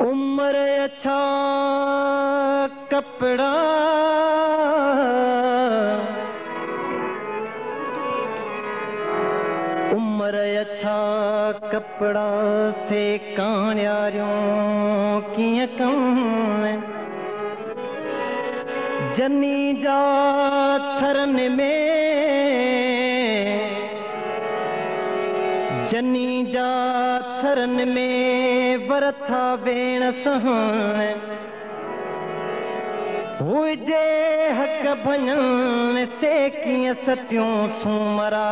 उम्र अच्छा कपड़ा उम्र अच्छा कपड़ा से कान्यारियों किया कम जनी जा थरन में जनी जा थरन में वरथा बेण सहन हुजे हक भञन से कीअं सटियूं सूमरा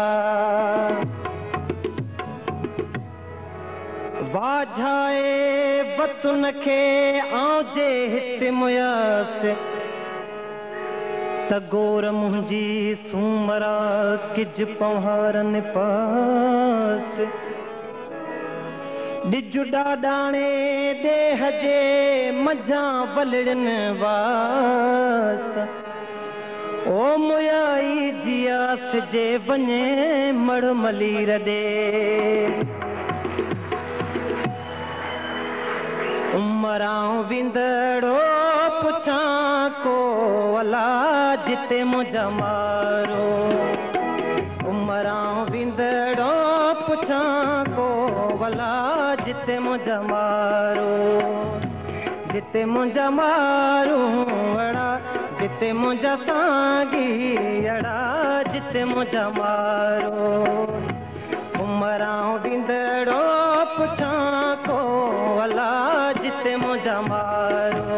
वाझाए वतुन खे आउजे हिते मुयस तगोर मुंहिंजी सूमरा किज पहारन पास डिजु डाडाणे देह जे मझां वलड़न वास ओ मुयाई जियास जे वञे मड़ मलीर ॾे उमरां विंदड़ो पुछां को अला जिते मुंहिंजा मारो उमरां विंदड़ो पुछां को अला जिते मुंहिंजा मारो जिते मुंहिंजा मारू अड़ा जिते मुंहिंजा सागी अड़ा जिते मुंहिंजा मारो उमरां विंदड़ो पुछां को अला जिते मुंहिंजा मारो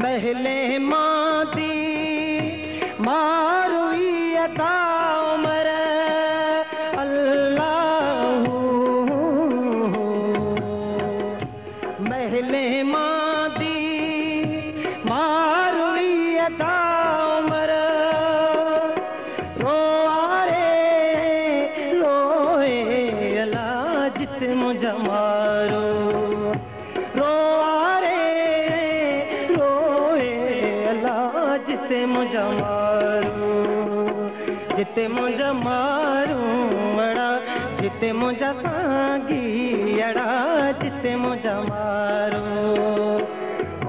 महले मादी मारुई अदा उमर अल्लाहू महले मादी मारुई अदा उमर रोआरे रोए अला जिते मुंहिंजा मारो जिते मुंहिंजा मारू जिते मुंहिंजा मारू अड़ा जिते मुंहिंजा सागी अड़ा जिते मुंहिंजा मारू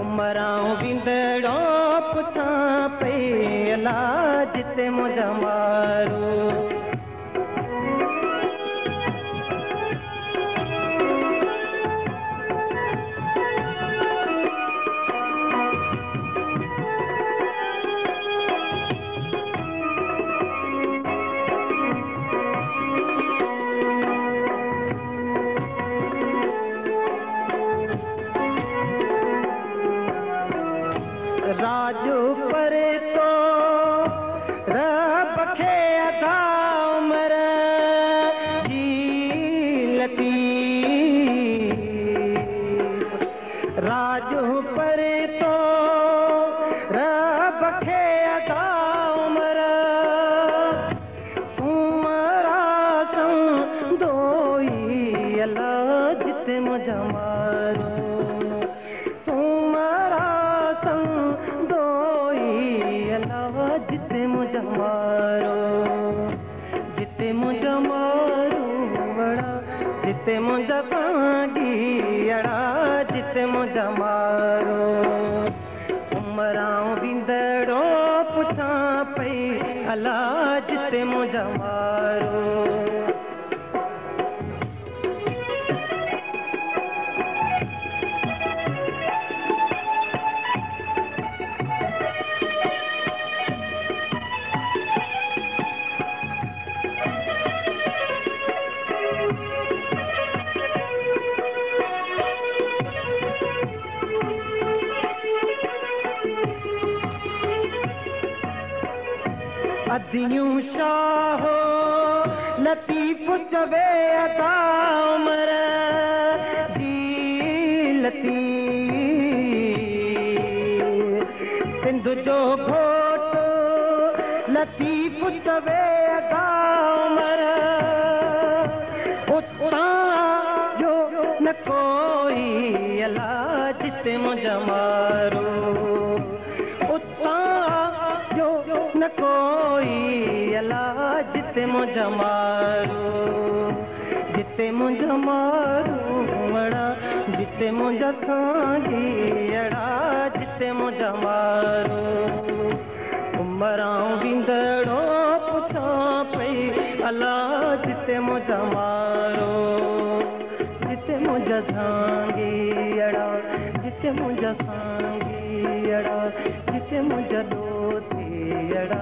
उमरां विंदड़ो पुछां पई अला जिते मुंहिंजा मारू राजू पर तो रब खे अदा उमर जीलती राजू पर तो रब खे अदा उमर सूमरा संदोई अला जिते मुंहिंजा मारो जिते मुंहिंजा मारो जिते मुंहिंजा मारू अड़ा जिते मुंहिंजा सागी अड़ा जिते मुंहिंजा मारो उमरां विंदड़ो पुछां पई अला जिते मुंहिंजा मारो अदियूं शाहो लतीफ चवे अदा उमर जीलती सिंध जो घोट लतीफ चवे अदा उमर उता जो न कोई अला जिते मुझा मारो उता जो न कोई अला जिते मुझा मारो जिते मुझा मारो अड़ा जिते मुझा सांगी अड़ा जिते मुझा मारो उमरां विंदड़ो पुछा पई अला जिते मुझा मारो जिते मुझा सांगी अड़ा जिते मुझा सांगी अड़ा जिते मुझा दोती अड़ा